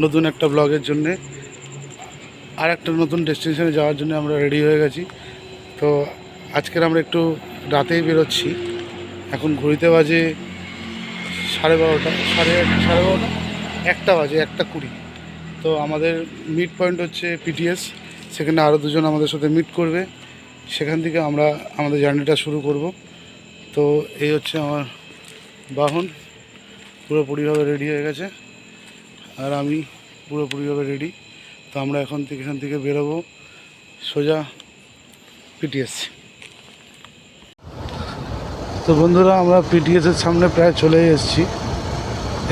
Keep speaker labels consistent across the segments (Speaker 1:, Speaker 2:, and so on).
Speaker 1: নতুন একটা ব্লগের জন্যে, আর একটা নতুন ডেস্টিনেশনে যাওয়ার জন্য আমরা রেডি হয়ে গেছি। তো আজকের আমরা একটু রাতেই বেরোচ্ছি। এখন ঘড়িতে বাজে 12:30, সাড়ে 12:30, 1টা বাজে, 1:20। তো আমাদের মিড পয়েন্ট হচ্ছে পিটিএস। সেখানে আরও দুজন আমাদের সাথে মিট করবে। সেখান থেকে আমরা আমাদের জার্নিটা শুরু করব। তো এই হচ্ছে আমার বাহন, পুরোপুরিভাবে রেডি হয়ে গেছে, আর আমি পুরোপুরিভাবে রেডি। তো আমরা এখান থেকে বেরোবো সোজা পিটিএস। তো বন্ধুরা, আমরা পিটিএসের সামনে প্রায় চলে এসেছি।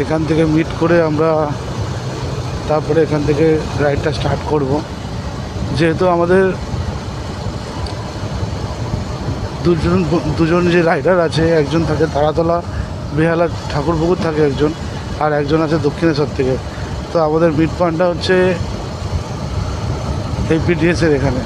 Speaker 1: এখান থেকে মিট করে আমরা তারপরে এখান থেকে রাইডটা স্টার্ট করব। যেহেতু আমাদের দুজন যে রাইডার আছে, একজন থাকে তারাতলা বেহালা ঠাকুরপুকুর থাকে একজন, আর একজন আছে দক্ষিণেশ্বর থেকে। তো আমাদের মিড পয়েন্টটা হচ্ছে এই পিটিএসের এখানে।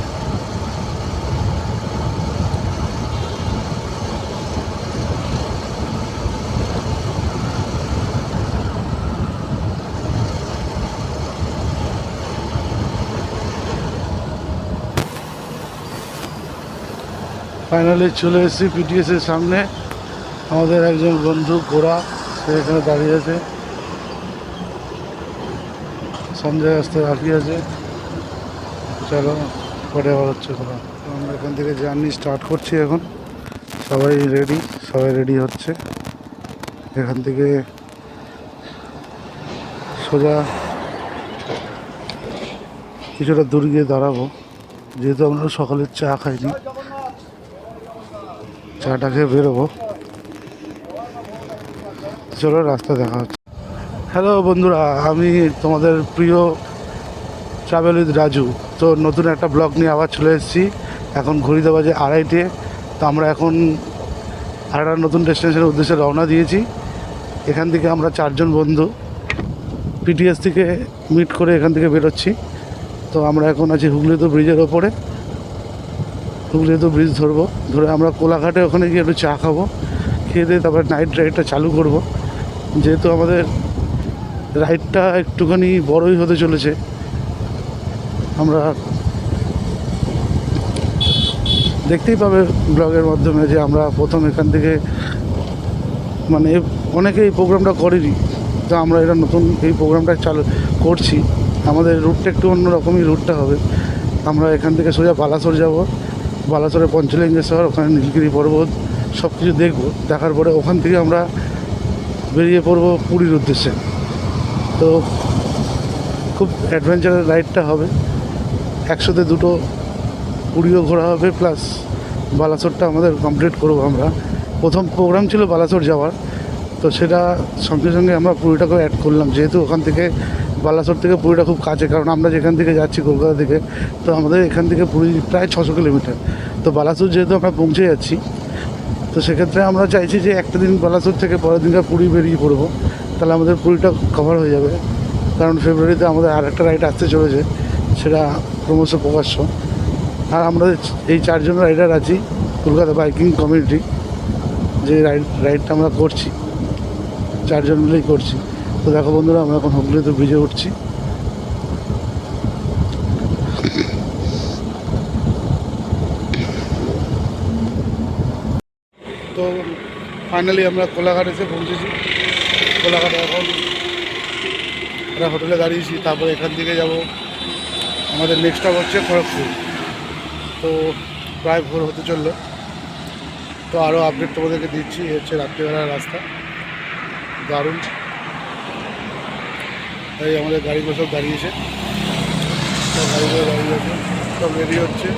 Speaker 1: ফাইনালি চলে এসেছি পিটিএসের সামনে। আমাদের একজন বন্ধু গোরা, সে এখানে দাঁড়িয়ে আছে। সঞ্জয় আসতে বাকি আছে। চলো পরে আবার হচ্ছে কথা। আমরা এখান থেকে জার্নি স্টার্ট করছি এখন। সবাই রেডি হচ্ছে। এখান থেকে সোজা কিছুটা দূর গিয়ে দাঁড়াবো। যেহেতু আমরা সকালের চা খাইনি, চাটা খেয়ে বেরোবো। চলো, রাস্তা দেখা হচ্ছে। হ্যালো বন্ধুরা, আমি তোমাদের প্রিয় ট্রাভেল উইথ রাজু। তো নতুন একটা ব্লগ নিয়ে আবার চলে এসেছি। এখন ঘড়িতে বাজে 2:30। তো আমরা এখন আরেকটা নতুন ডেস্টিনেশনের উদ্দেশ্যে রওনা দিয়েছি। এখান থেকে আমরা 4 জন বন্ধু পিটিএস থেকে মিট করে এখান থেকে বেরোচ্ছি। তো আমরা এখন আছি হুগলিতে ব্রিজের ওপরে। হুগলিতে ব্রিজ ধরে আমরা কোলাঘাটে ওখানে গিয়ে একটু চা খাবো। খেয়ে দিয়ে তারপরে নাইট রাইডটা চালু করব। যেহেতু আমাদের রাইডটা একটুখানি বড়ই হতে চলেছে, আমরা দেখতেই পাবে ব্লগের মাধ্যমে যে আমরা প্রথম এখান থেকে, মানে অনেকে এই প্রোগ্রামটা করেনি, তো আমরা এটা নতুন এই প্রোগ্রামটা চালু করছি। আমাদের রুটটা একটু অন্যরকমই রুটটা হবে। আমরা এখান থেকে সোজা বালাসোর যাব। বালাসোরে পঞ্চলিঙ্গেশ্বর, ওখানে নীলগিরি পর্বত সব কিছু দেখব। দেখার পরে ওখান থেকে আমরা বেরিয়ে পড়ব পুরীর উদ্দেশ্যে। তো খুব অ্যাডভেঞ্চারের রাইডটা হবে। একসাথে দুটো পুরীও ঘোরা হবে, প্লাস বালাসোরটা আমাদের কমপ্লিট করব আমরা। প্রথম প্রোগ্রাম ছিল বালাসোর যাওয়ার, তো সেটা সঙ্গে সঙ্গে আমরা পুরীটাকেও অ্যাড করলাম। যেহেতু ওখান থেকে বালাসোর থেকে পুরীটা খুব কাছে, কারণ আমরা যেখান থেকে যাচ্ছি কলকাতা থেকে, তো আমাদের এখান থেকে পুরী প্রায় 600 কিলোমিটার। তো বালাসোর যেহেতু আমরা পৌঁছে যাচ্ছি, তো সেক্ষেত্রে আমরা চাইছি যে একটা দিন বালাসোর থেকে পরের দিনটা পুরী বেরিয়ে পড়বো। তাহলে আমাদের পুরীটা কভার হয়ে যাবে। কারণ ফেব্রুয়ারিতে আমাদের আর একটা রাইড আসতে চলেছে, সেটা ক্রমশ প্রকাশ্য। আর আমরা এই 4 জন রাইডার আছি কলকাতা বাইকিং কমিউনিটি, যে রাইডটা আমরা করছি 4 জন মিলেই করছি। তো দেখো বন্ধুরা, আমরা এখন হুগলিতে ব্রিজে উঠছি। তো ফাইনালি আমরা কোলাঘাট এসে পৌঁছেছি। কোলাঘাটে এখন আমরা হোটেলে দাঁড়িয়েছি। তারপরে এখান থেকে যাব, আমাদের নেক্সট স্টপ হচ্ছে খড়গপুর। তো প্রায় ভোর হতে চললো। তো আরও আপডেট তোমাদেরকে দিচ্ছি। হচ্ছে রাত্রিবেলার রাস্তা, দারুণ। এই আমাদের গাড়িগুলো সব দাঁড়িয়েছে, সব গাড়িগুলো দাঁড়িয়ে আছে, সব বেরিয়ে হচ্ছে।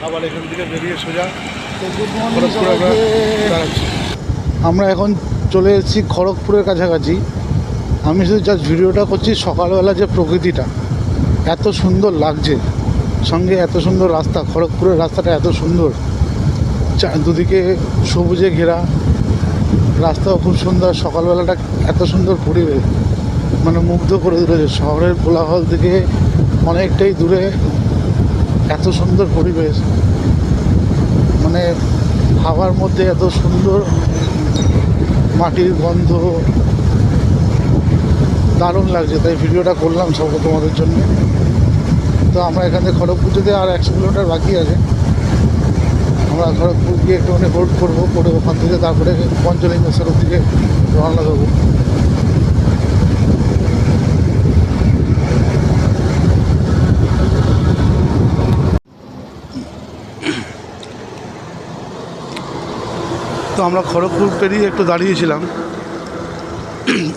Speaker 1: আবার এখান থেকে বেরিয়ে সোজা খড়গপুর আমরা দাঁড়াচ্ছি। আমরা এখন চলে এসেছি খড়গপুরের কাছাকাছি। আমি শুধু জাস্ট ভিডিওটা করছি। সকালবেলা যে প্রকৃতিটা এত সুন্দর লাগছে, সঙ্গে এত সুন্দর রাস্তা, খড়গপুরের রাস্তাটা এত সুন্দর, দুদিকে সবুজে ঘেরা, রাস্তাও খুব সুন্দর। সকালবেলাটা এত সুন্দর পরিবেশ, মানে মুগ্ধ করে দিয়েছে। শহরের কোলাহল থেকে অনেকটাই দূরে এত সুন্দর পরিবেশ, মানে হাওয়ার মধ্যে এত সুন্দর মাটির গন্ধ, দারুণ লাগছে, তাই ভিডিওটা করলাম সব তোমাদের জন্য। তো আমরা এখান থেকে খড়গপুর যেতে আর 100 কিলোমিটার বাকি আছে। আমরা খড়গপুর গিয়ে একটুখানি হোল্ড করবো, করে ওখান থেকে তারপরে পঞ্চলিঙ্গেশ্বরের দিকে রওনা দেবো। তো আমরা খড়গপুর পেরিয়ে একটু দাঁড়িয়েছিলাম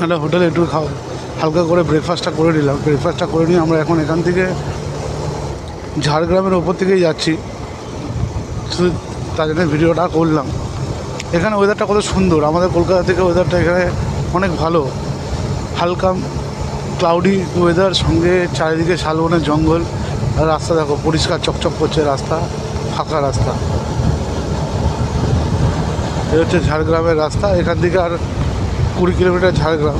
Speaker 1: একটা হোটেলে, একটু হালকা করে ব্রেকফাস্টটা করে নিলাম। ব্রেকফাস্টটা করে নিয়ে আমরা এখন এখান থেকে ঝাড়গ্রামের ওপর থেকেই যাচ্ছি, শুধু তার জন্য ভিডিওটা করলাম। এখানে ওয়েদারটা কত সুন্দর, আমাদের কলকাতা থেকে ওয়েদারটা এখানে অনেক ভালো। হালকা ক্লাউডি ওয়েদার, সঙ্গে চারিদিকে শালবনের জঙ্গল, আর রাস্তা দেখো পরিষ্কার চকচক করছে রাস্তা, ফাঁকা রাস্তা। এ হচ্ছে ঝাড়গ্রামের রাস্তা। এখান থেকে আর 20 কিলোমিটার ঝাড়গ্রাম,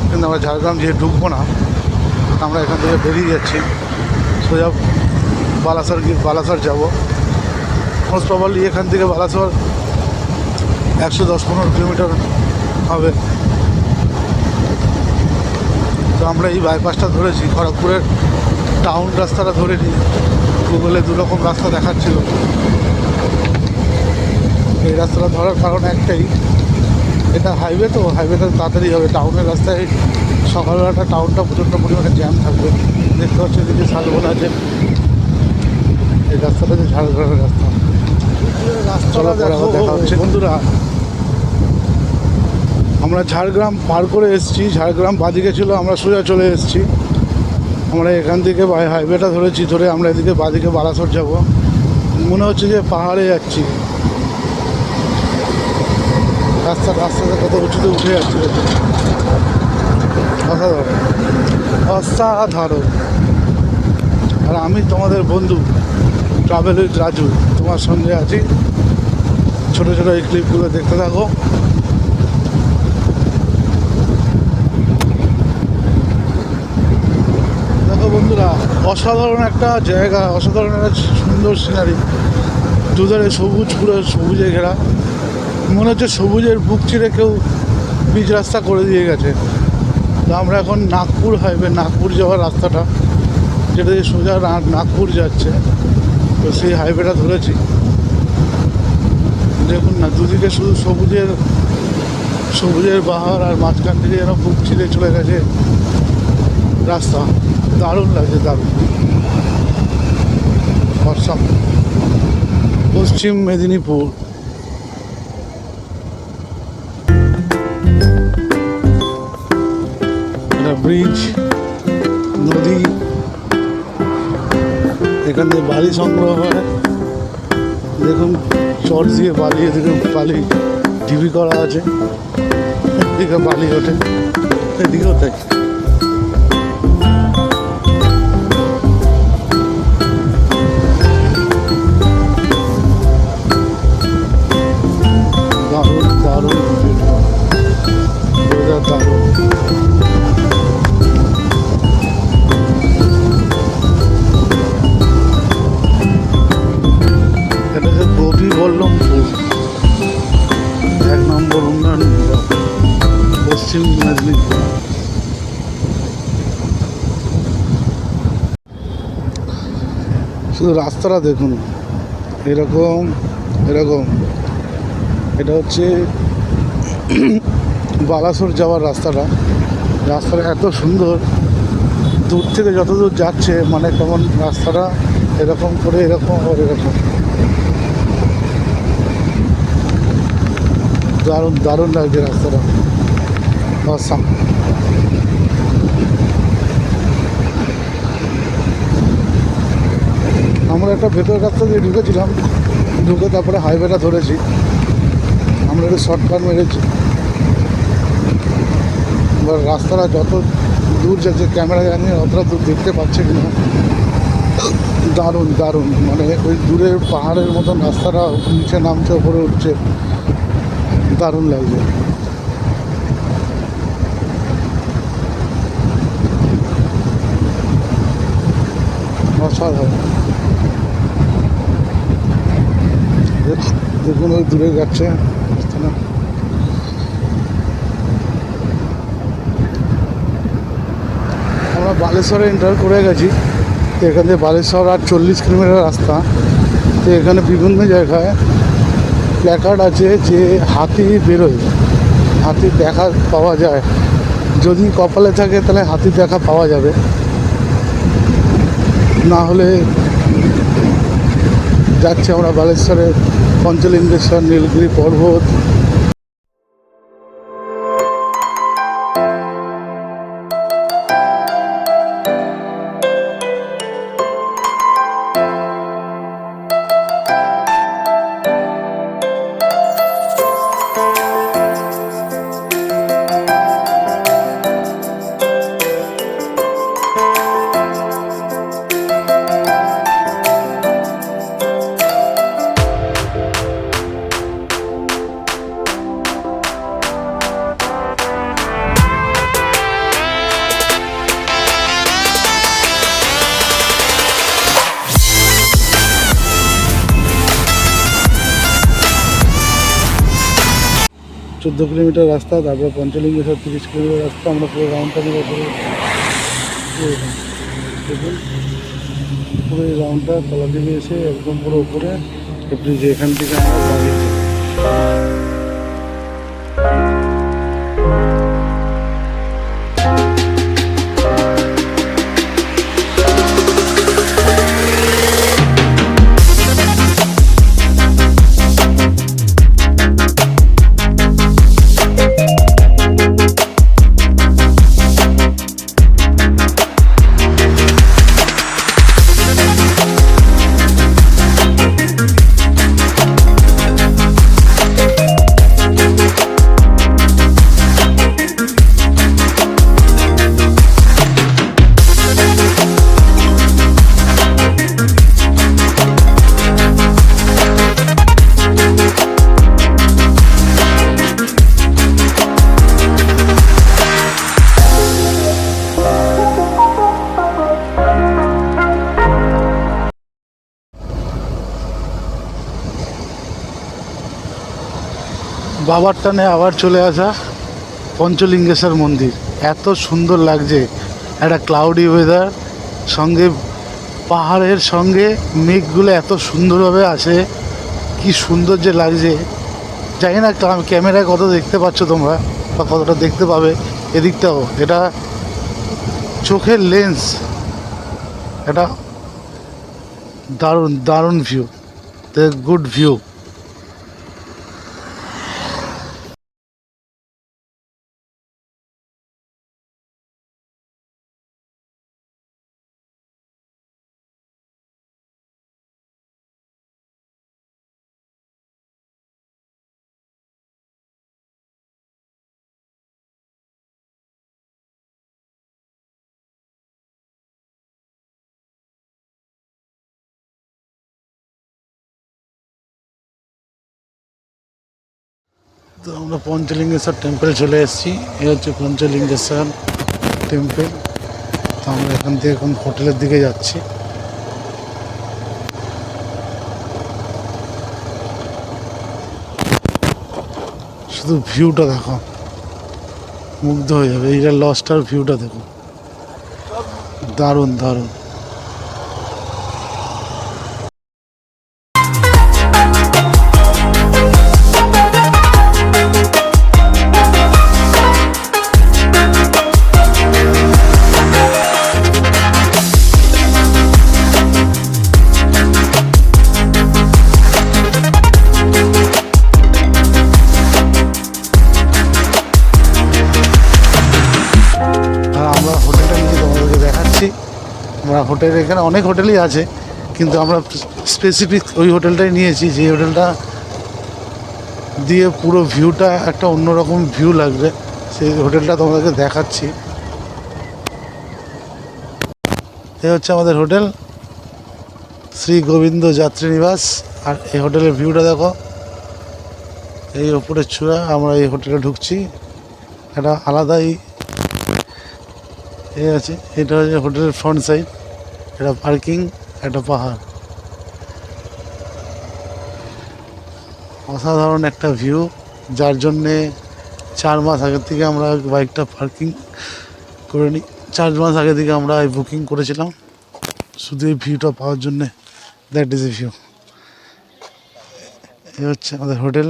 Speaker 1: কিন্তু আমরা ঝাড়গ্রাম যেয়ে ঢুকবো না, আমরা এখান থেকে বেরিয়ে যাচ্ছি সোজা বালাসর যাবো। মোস্ট প্রবাবলি এখান থেকে বালাসর 110-15 কিলোমিটার হবে। তো আমরা এই বাইপাসটা ধরেছি, খড়গপুরের টাউন রাস্তাটা ধরে নিই। গুগলে 2 রকম রাস্তা দেখাচ্ছিল, এই রাস্তাটা ধরার কারণ একটাই, এটা হাইওয়ে, তো হাইওয়েটা তাড়াতাড়ি হবে। টাউনের রাস্তায় সকালবেলাটা টাউনটা প্রচণ্ড পরিমাণে জ্যাম থাকবে। দেখতে পাচ্ছি এদিকে শালবন আছে, এই রাস্তাটা যে ঝাড়গ্রামের রাস্তা। রাস্তাটা দেখা হচ্ছে বন্ধুরা। আমরা ঝাড়গ্রাম পার করে এসেছি, ঝাড়গ্রাম বাদিকে ছিল, আমরা সোজা চলে এসেছি। আমরা এখান থেকে হাইওয়েটা ধরেছি, ধরে আমরা এদিকে বাদিকে বালাসর যাব। মনে হচ্ছে যে পাহাড়ে যাচ্ছি। রাস্তাতে কত উঁচুতে উঠে যাচ্ছে, অসাধারণ অসাধারণ। আর আমি তোমাদের বন্ধু ট্রাভেল উইথ রাজু, তোমার সঙ্গে আছি। ছোটো ছোটো এই ক্লিপগুলো দেখতে থাকো। দেখো বন্ধুরা, অসাধারণ একটা জায়গা, অসাধারণ একটা সুন্দর সিনারি। দুধারে সবুজ, পুরো সবুজে ঘেরা। মনে হচ্ছে সবুজের বুক চিরে কেউ পিচ রাস্তা করে দিয়ে গেছে। তো আমরা এখন নাগপুর হাইওয়ে, নাগপুর যাওয়ার রাস্তাটা, যেটা দিয়ে সোজা নাগপুর যাচ্ছে, তো সেই হাইওয়েটা ধরেছি। দেখুন না, দুদিকে শুধু সবুজের বাহার, আর মাঝখান থেকে যেন বুক চিরে চলে গেছে রাস্তা। দারুণ লাগছে, দারুণ। অসম, পশ্চিম মেদিনীপুর। ব্রিজ, নদী, এখান থেকে বালি সংগ্রহ হয়। দেখুন চট দিয়ে বালি, এদিকে বালি ঢিবি করা আছে, এদিকে বালি ওঠে, এদিকেও তাই। দারুণ দারুণ দারুণ। এটা যে গোপীবল্লভপুর, 1 নম্বর উন্নয়ন বিভাগ, পশ্চিম মেদিনীপুর। শুধু রাস্তাটা দেখুন, এরকম। এটা হচ্ছে বালাসর যাওয়ার রাস্তাটা। রাস্তাটা এত সুন্দর, দূর থেকে যত দূর যাচ্ছে, মানে কেমন রাস্তাটা এরকম করে, এরকম আর এরকম। দারুণ দারুণ লাগছে রাস্তাটা, অসাম। আমরা একটা ভেতরের রাস্তা দিয়ে ঢুকেছিলাম, ঢুকে তারপরে হাইওয়েটা ধরেছি। আমরা একটু শর্টকাট মেরেছি। এবার রাস্তাটা যত দূর যাচ্ছে, ক্যামেরা জানি অতটা দূর দেখতে পাচ্ছে কিনা। দারুণ দারুণ, মানে ওই দূরের পাহাড়ের মতন রাস্তাটা নিচে নামছে, ওপরে উঠছে, দারুণ লাগছে। অসাধারণ। দেখুন ওই দূরে যাচ্ছে রাস্তাটা। বালেশ্বরে এন্টার করে গেছি। তো এখান থেকে বালেশ্বর আর 40 কিলোমিটার রাস্তা। তো এখানে বিভিন্ন জায়গায় প্ল্যাকার্ড আছে যে হাতি বেরোয়, হাতি দেখা পাওয়া যায়। যদি কপালে থাকে তাহলে হাতি দেখা পাওয়া যাবে, না হলে যাচ্ছি আমরা বালেশ্বরের পঞ্চলিঙ্গেশ্বর, নীলগিরি পর্বত। চোদ্দো কিলোমিটার রাস্তা, তারপরে পঞ্চলিঙ্গেশ্বর 30 কিলোমিটার রাস্তা। আমরা পুরো রাউন্ডটা নেবো, পুরো এই রাউন্ডটা তলা দিকে এসে একদম পুরো উপরে ব্রিজ, এখান থেকে আমরা বাড়ি। বাবার টানে আবার চলে আসা পঞ্চলিঙ্গেশ্বর মন্দির। এত সুন্দর লাগছে, একটা ক্লাউডি ওয়েদার, সঙ্গে পাহাড়ের সঙ্গে মেঘগুলো এত সুন্দরভাবে আসে, কি সুন্দর যে লাগছে। জানি না ক্যামেরায় কত দেখতে পাচ্ছ তোমরা বা কতটা দেখতে পাবে। এদিকটাও এটা চোখের লেন্স, এটা দারুণ দারুণ ভিউ, গুড ভিউ। তো আমরা পঞ্চলিঙ্গেশ্বর টেম্পল চলে এসেছি। এ হচ্ছে পঞ্চলিঙ্গেশ্বর টেম্পল। তো আমরা এখান থেকে এখন হোটেলের দিকে যাচ্ছি। শুধু ভিউটা দেখো, মুগ্ধ হয়ে যাবে। এইটা লজটার ভিউটা দেখো, দারুণ দারুণ। আমরা হোটেল, এখানে অনেক হোটেলই আছে, কিন্তু আমরা স্পেসিফিক ওই হোটেলটাই নিয়েছি, যে হোটেলটা দিয়ে পুরো ভিউটা একটা অন্যরকম ভিউ লাগবে। সেই হোটেলটা তোমাদেরকে দেখাচ্ছি। এই হচ্ছে আমাদের হোটেল, শ্রী গোবিন্দ যাত্রী নিবাস। আর এই হোটেলের ভিউটা দেখো, এই ওপরের চূড়া। আমরা এই হোটেলে ঢুকছি, একটা আলাদাই এ আছে। এটা হচ্ছে হোটেলের ফ্রন্ট সাইড, এটা পার্কিং, একটা পাহাড়। অসাধারণ একটা ভিউ, যার জন্যে 4 মাস আগের থেকে আমরা বাইকটা পার্কিং করে নিই। 4 মাস আগে থেকে আমরা এই বুকিং করেছিলাম শুধু এই ভিউটা পাওয়ার জন্যে। That is a view. এ হচ্ছে আমাদের হোটেল।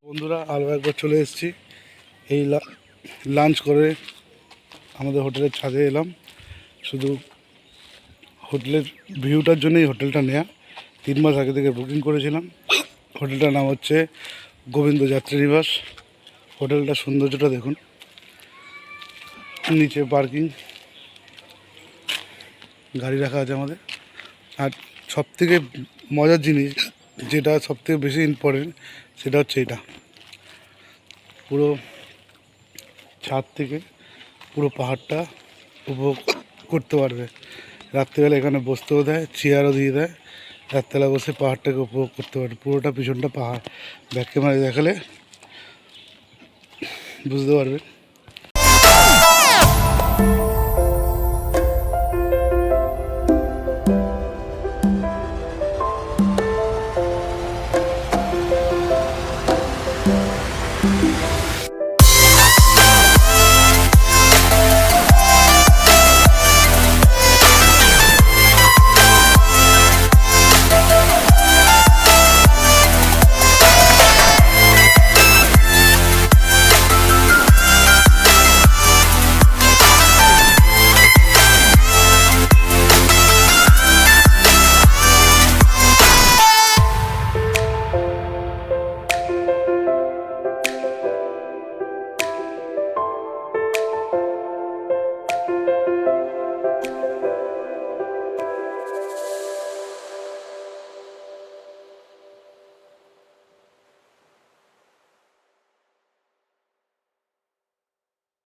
Speaker 1: বন্ধুরা আরও একবার চলে এসেছি। এই লাঞ্চ করে আমাদের হোটেলের ছাদে এলাম। শুধু হোটেলের ভিউটার জন্যই হোটেলটা নেওয়া। 3 মাস আগে থেকে বুকিং করেছিলাম। হোটেলটার নাম হচ্ছে গোবিন্দ যাত্রী নিবাস। হোটেলটার সৌন্দর্যটা দেখুন। নিচে পার্কিং, গাড়ি রাখা আছে আমাদের। আর সবথেকে মজার জিনিস, যেটা সবথেকে বেশি ইম্পর্টেন্ট, সেটা হচ্ছে এটা। পুরো ছাদ থেকে পুরো পাহাড়টা উপভোগ করতে পারবে। রাত্রিবেলা এখানে বসতেও দেয়, চেয়ারও দিয়ে দেয়। রাত্রিবেলা বসে পাহাড়টাকে উপভোগ করতে পারবে। পুরোটা পিছনটা পাহাড়। ব্যাক ক্যামেরায় দেখালে বুঝতে পারবে।